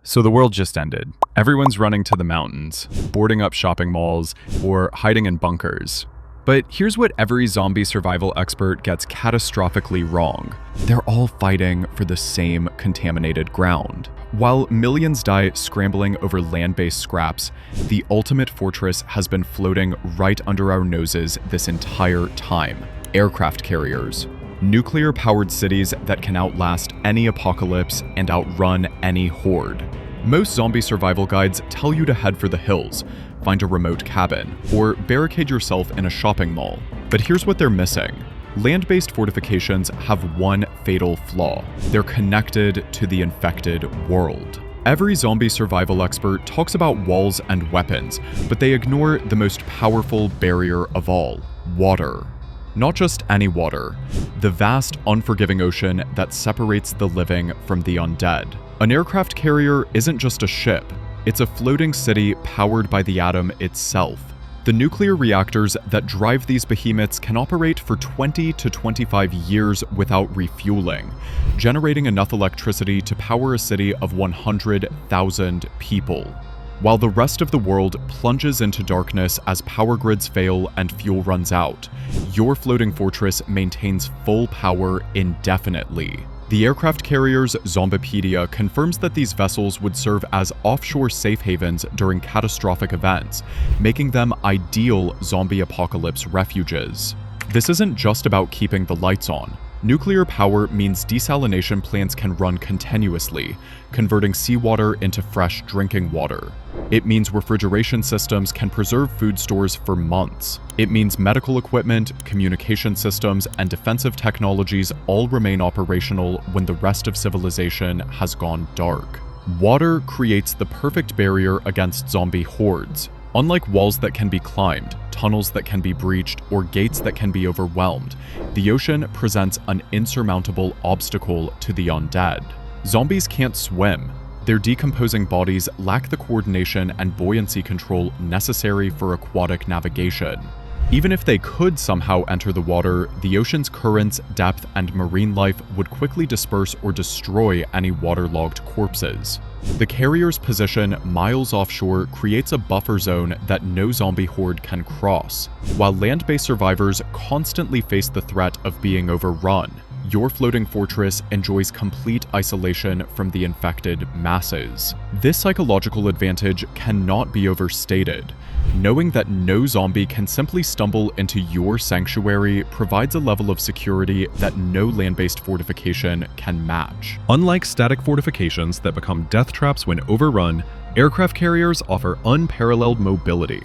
So the world just ended. Everyone's running to the mountains, boarding up shopping malls, or hiding in bunkers. But here's what every zombie survival expert gets catastrophically wrong. They're all fighting for the same contaminated ground. While millions die scrambling over land-based scraps, the ultimate fortress has been floating right under our noses this entire time. Aircraft carriers. Nuclear-powered cities that can outlast any apocalypse and outrun any horde. Most zombie survival guides tell you to head for the hills, find a remote cabin, or barricade yourself in a shopping mall. But here's what they're missing. Land-based fortifications have one fatal flaw. They're connected to the infected world. Every zombie survival expert talks about walls and weapons, but they ignore the most powerful barrier of all: water. Not just any water, the vast, unforgiving ocean that separates the living from the undead. An aircraft carrier isn't just a ship, it's a floating city powered by the atom itself. The nuclear reactors that drive these behemoths can operate for 20 to 25 years without refueling, generating enough electricity to power a city of 100,000 people. While the rest of the world plunges into darkness as power grids fail and fuel runs out, your floating fortress maintains full power indefinitely. The aircraft carrier's Zombipedia confirms that these vessels would serve as offshore safe havens during catastrophic events, making them ideal zombie apocalypse refuges. This isn't just about keeping the lights on. Nuclear power means desalination plants can run continuously, converting seawater into fresh drinking water. It means refrigeration systems can preserve food stores for months. It means medical equipment, communication systems, and defensive technologies all remain operational when the rest of civilization has gone dark. Water creates the perfect barrier against zombie hordes. Unlike walls that can be climbed, tunnels that can be breached, or gates that can be overwhelmed, the ocean presents an insurmountable obstacle to the undead. Zombies can't swim. Their decomposing bodies lack the coordination and buoyancy control necessary for aquatic navigation. Even if they could somehow enter the water, the ocean's currents, depth, and marine life would quickly disperse or destroy any waterlogged corpses. The carrier's position miles offshore creates a buffer zone that no zombie horde can cross. While land-based survivors constantly face the threat of being overrun, your floating fortress enjoys complete isolation from the infected masses. This psychological advantage cannot be overstated. Knowing that no zombie can simply stumble into your sanctuary provides a level of security that no land-based fortification can match. Unlike static fortifications that become death traps when overrun, aircraft carriers offer unparalleled mobility.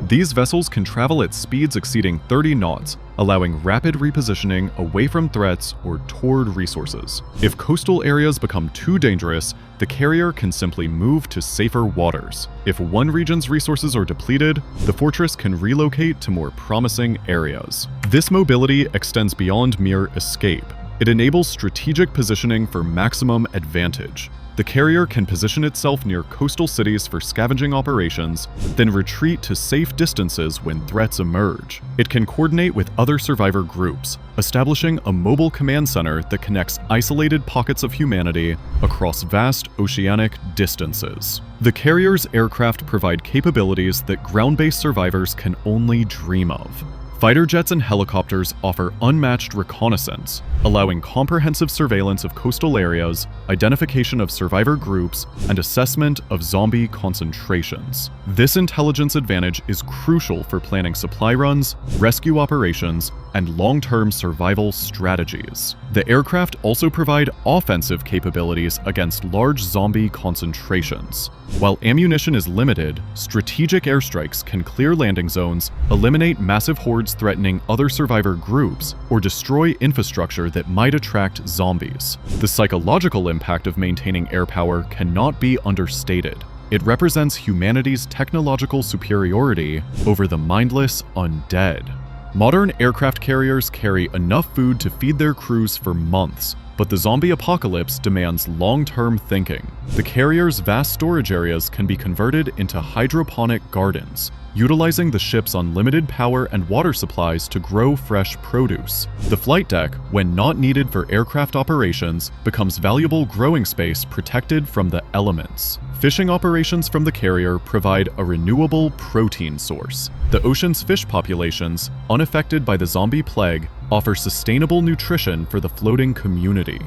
These vessels can travel at speeds exceeding 30 knots, allowing rapid repositioning away from threats or toward resources. If coastal areas become too dangerous, the carrier can simply move to safer waters. If one region's resources are depleted, the fortress can relocate to more promising areas. This mobility extends beyond mere escape. It enables strategic positioning for maximum advantage. The carrier can position itself near coastal cities for scavenging operations, then retreat to safe distances when threats emerge. It can coordinate with other survivor groups, establishing a mobile command center that connects isolated pockets of humanity across vast oceanic distances. The carrier's aircraft provide capabilities that ground-based survivors can only dream of. Fighter jets and helicopters offer unmatched reconnaissance, allowing comprehensive surveillance of coastal areas, identification of survivor groups, and assessment of zombie concentrations. This intelligence advantage is crucial for planning supply runs, rescue operations, and long-term survival strategies. The aircraft also provide offensive capabilities against large zombie concentrations. While ammunition is limited, strategic airstrikes can clear landing zones, eliminate massive hordes threatening other survivor groups, or destroy infrastructure that might attract zombies. The psychological impact of maintaining air power cannot be understated. It represents humanity's technological superiority over the mindless undead. Modern aircraft carriers carry enough food to feed their crews for months, But the zombie apocalypse demands long-term thinking. The carrier's vast storage areas can be converted into hydroponic gardens, utilizing the ship's unlimited power and water supplies to grow fresh produce. The flight deck, when not needed for aircraft operations, becomes valuable growing space protected from the elements. Fishing operations from the carrier provide a renewable protein source. The ocean's fish populations, unaffected by the zombie plague, offer sustainable nutrition for the floating community.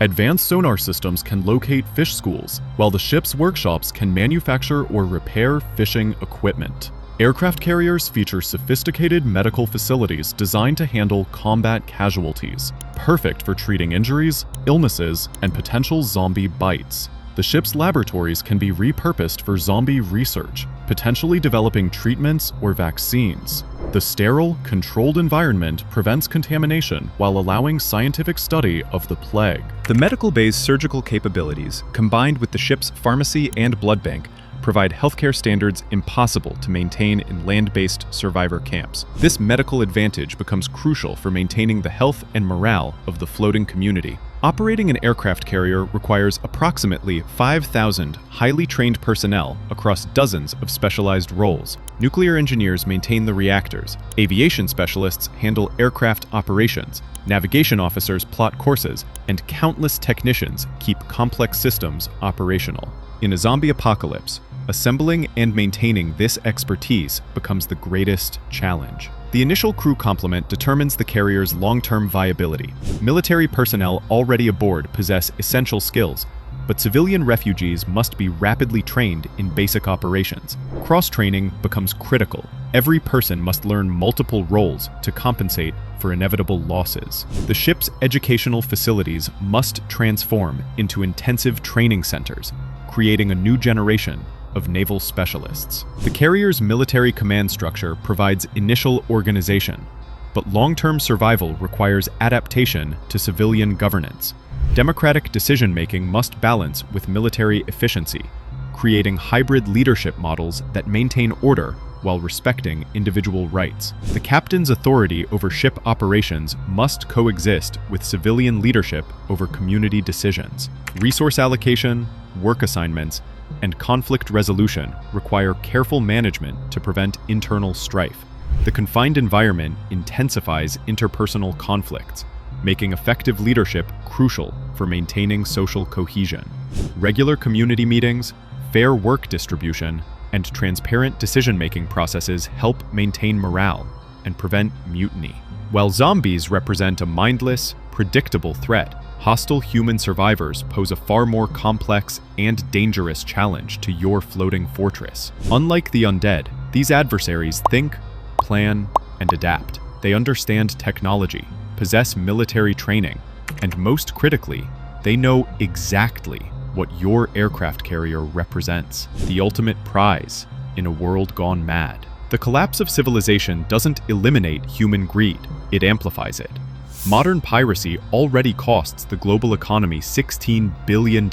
Advanced sonar systems can locate fish schools, while the ship's workshops can manufacture or repair fishing equipment. Aircraft carriers feature sophisticated medical facilities designed to handle combat casualties, perfect for treating injuries, illnesses, and potential zombie bites. The ship's laboratories can be repurposed for zombie research, potentially developing treatments or vaccines. The sterile, controlled environment prevents contamination while allowing scientific study of the plague. The medical bay's surgical capabilities, combined with the ship's pharmacy and blood bank, provide healthcare standards impossible to maintain in land-based survivor camps. This medical advantage becomes crucial for maintaining the health and morale of the floating community. Operating an aircraft carrier requires approximately 5,000 highly trained personnel across dozens of specialized roles. Nuclear engineers maintain the reactors, aviation specialists handle aircraft operations, navigation officers plot courses, and countless technicians keep complex systems operational. In a zombie apocalypse, assembling and maintaining this expertise becomes the greatest challenge. The initial crew complement determines the carrier's long-term viability. Military personnel already aboard possess essential skills, but civilian refugees must be rapidly trained in basic operations. Cross-training becomes critical. Every person must learn multiple roles to compensate for inevitable losses. The ship's educational facilities must transform into intensive training centers, creating a new generation of naval specialists. The carrier's military command structure provides initial organization, but long-term survival requires adaptation to civilian governance. Democratic decision-making must balance with military efficiency, creating hybrid leadership models that maintain order while respecting individual rights. The captain's authority over ship operations must coexist with civilian leadership over community decisions. Resource allocation, work assignments, and conflict resolution require careful management to prevent internal strife. The confined environment intensifies interpersonal conflicts, making effective leadership crucial for maintaining social cohesion. Regular community meetings, fair work distribution, and transparent decision-making processes help maintain morale and prevent mutiny. While zombies represent a mindless, predictable threat, hostile human survivors pose a far more complex and dangerous challenge to your floating fortress. Unlike the undead, these adversaries think, plan, and adapt. They understand technology, possess military training, and most critically, they know exactly what your aircraft carrier represents, the ultimate prize in a world gone mad. The collapse of civilization doesn't eliminate human greed, it amplifies it. Modern piracy already costs the global economy $16 billion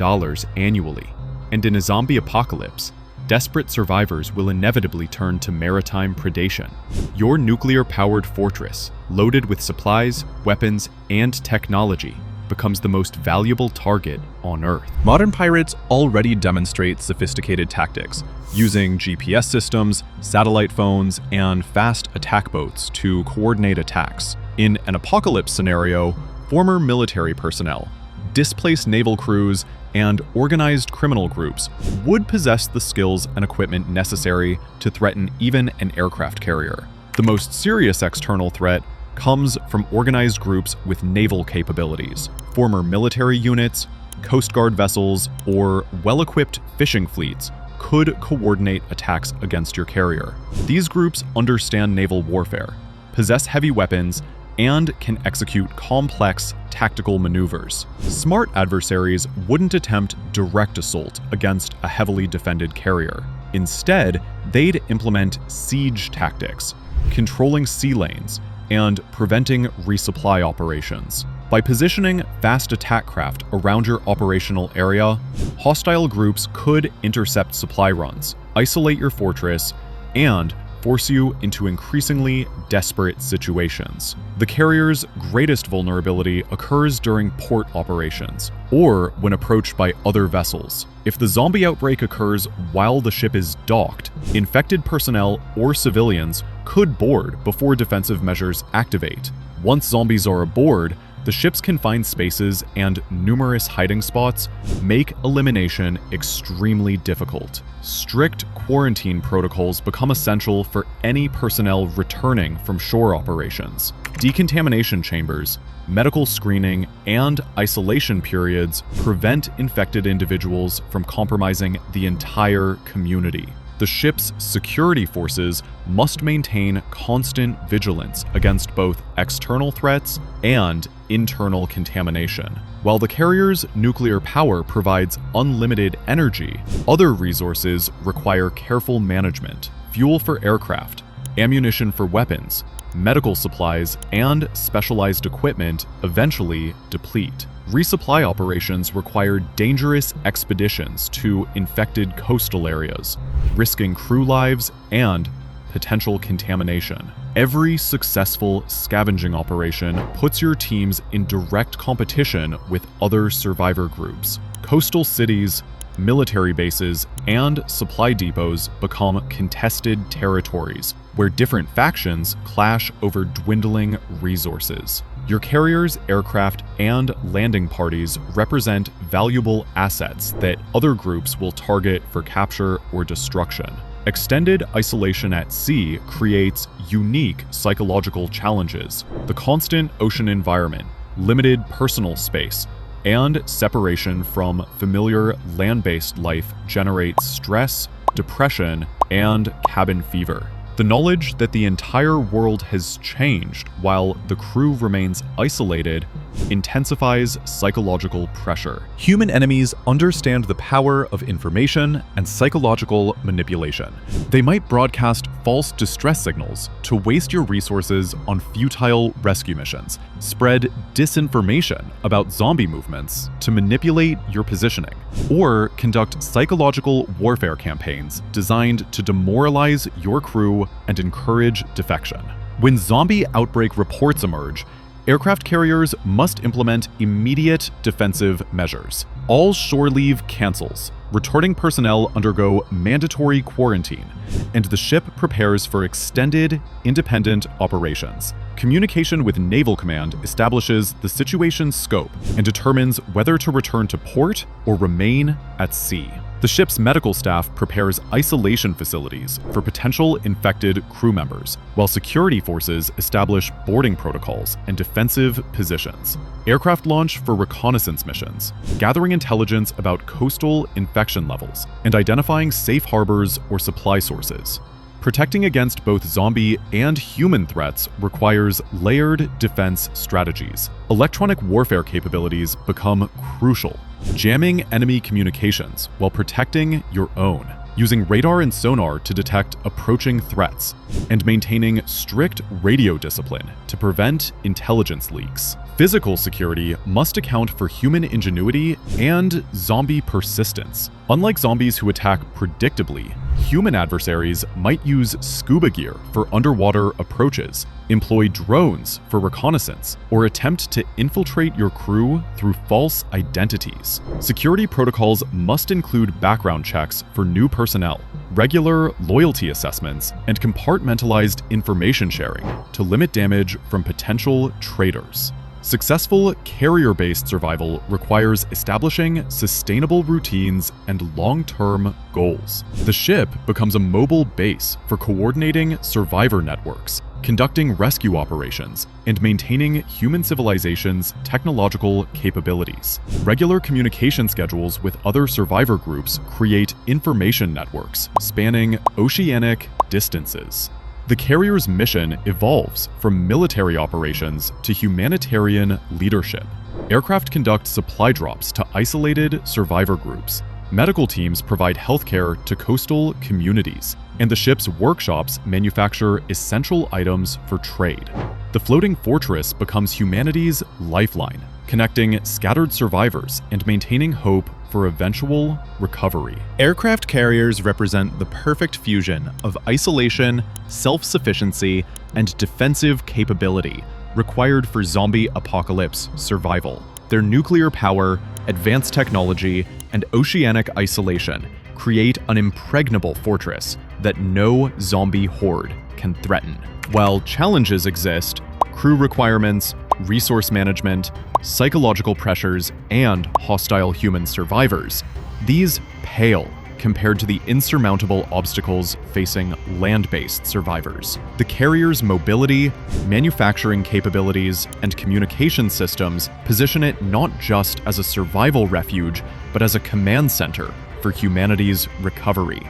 annually, and in a zombie apocalypse, desperate survivors will inevitably turn to maritime predation. Your nuclear-powered fortress, loaded with supplies, weapons, and technology, becomes the most valuable target on Earth. Modern pirates already demonstrate sophisticated tactics, using GPS systems, satellite phones, and fast attack boats to coordinate attacks. In an apocalypse scenario, former military personnel, displaced naval crews, and organized criminal groups would possess the skills and equipment necessary to threaten even an aircraft carrier. The most serious external threat comes from organized groups with naval capabilities. Former military units, Coast Guard vessels, or well-equipped fishing fleets could coordinate attacks against your carrier. These groups understand naval warfare, possess heavy weapons, and can execute complex tactical maneuvers. Smart adversaries wouldn't attempt direct assault against a heavily defended carrier. Instead, they'd implement siege tactics, controlling sea lanes, and preventing resupply operations. By positioning fast attack craft around your operational area, hostile groups could intercept supply runs, isolate your fortress, and force you into increasingly desperate situations. The carrier's greatest vulnerability occurs during port operations, or when approached by other vessels. If the zombie outbreak occurs while the ship is docked, infected personnel or civilians could board before defensive measures activate. Once zombies are aboard, the ship's confined spaces and numerous hiding spots make elimination extremely difficult. Strict quarantine protocols become essential for any personnel returning from shore operations. Decontamination chambers, medical screening, and isolation periods prevent infected individuals from compromising the entire community. The ship's security forces must maintain constant vigilance against both external threats and internal contamination. While the carrier's nuclear power provides unlimited energy, other resources require careful management. Fuel for aircraft, ammunition for weapons, medical supplies, and specialized equipment eventually deplete. Resupply operations require dangerous expeditions to infected coastal areas, risking crew lives and potential contamination. Every successful scavenging operation puts your teams in direct competition with other survivor groups. Coastal cities, military bases, and supply depots become contested territories where different factions clash over dwindling resources. Your carriers, aircraft, and landing parties represent valuable assets that other groups will target for capture or destruction. Extended isolation at sea creates unique psychological challenges. The constant ocean environment, limited personal space, and separation from familiar land-based life generates stress, depression, and cabin fever. The knowledge that the entire world has changed while the crew remains isolated intensifies psychological pressure. Human enemies understand the power of information and psychological manipulation. They might broadcast false distress signals to waste your resources on futile rescue missions, spread disinformation about zombie movements to manipulate your positioning, or conduct psychological warfare campaigns designed to demoralize your crew and encourage defection. When zombie outbreak reports emerge, aircraft carriers must implement immediate defensive measures. All shore leave cancels, returning personnel undergo mandatory quarantine, and the ship prepares for extended, independent operations. Communication with Naval Command establishes the situation's scope and determines whether to return to port or remain at sea. The ship's medical staff prepares isolation facilities for potential infected crew members, while security forces establish boarding protocols and defensive positions. Aircraft launch for reconnaissance missions, gathering intelligence about coastal infection levels, and identifying safe harbors or supply sources. Protecting against both zombie and human threats requires layered defense strategies. Electronic warfare capabilities become crucial, jamming enemy communications while protecting your own, using radar and sonar to detect approaching threats, and maintaining strict radio discipline to prevent intelligence leaks. Physical security must account for human ingenuity and zombie persistence. Unlike zombies who attack predictably, human adversaries might use scuba gear for underwater approaches, employ drones for reconnaissance, or attempt to infiltrate your crew through false identities. Security protocols must include background checks for new personnel, regular loyalty assessments, and compartmentalized information sharing to limit damage from potential traitors. Successful carrier-based survival requires establishing sustainable routines and long-term goals. The ship becomes a mobile base for coordinating survivor networks, conducting rescue operations, and maintaining human civilization's technological capabilities. Regular communication schedules with other survivor groups create information networks spanning oceanic distances. The carrier's mission evolves from military operations to humanitarian leadership. Aircraft conduct supply drops to isolated survivor groups. Medical teams provide healthcare to coastal communities, and the ship's workshops manufacture essential items for trade. The floating fortress becomes humanity's lifeline, connecting scattered survivors and maintaining hope for eventual recovery. Aircraft carriers represent the perfect fusion of isolation, self-sufficiency, and defensive capability required for zombie apocalypse survival. Their nuclear power, advanced technology, and oceanic isolation create an impregnable fortress that no zombie horde can threaten. While challenges exist, crew requirements, resource management, psychological pressures, and hostile human survivors, these pale compared to the insurmountable obstacles facing land-based survivors. The carrier's mobility, manufacturing capabilities, and communication systems position it not just as a survival refuge, but as a command center for humanity's recovery.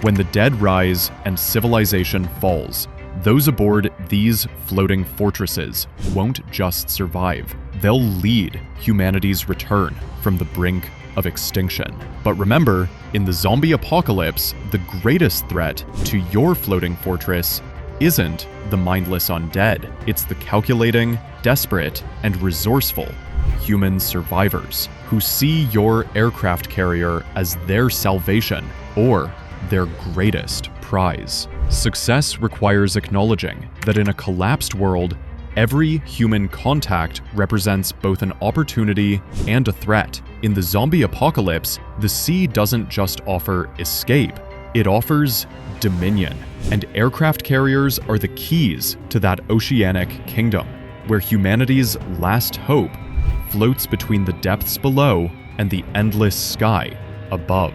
When the dead rise and civilization falls, those aboard these floating fortresses won't just survive. They'll lead humanity's return from the brink of extinction. But remember, in the zombie apocalypse, the greatest threat to your floating fortress isn't the mindless undead. It's the calculating, desperate, and resourceful human survivors who see your aircraft carrier as their salvation or their greatest prize. Success requires acknowledging that in a collapsed world, every human contact represents both an opportunity and a threat. In the zombie apocalypse, the sea doesn't just offer escape, it offers dominion. And aircraft carriers are the keys to that oceanic kingdom, where humanity's last hope floats between the depths below and the endless sky above.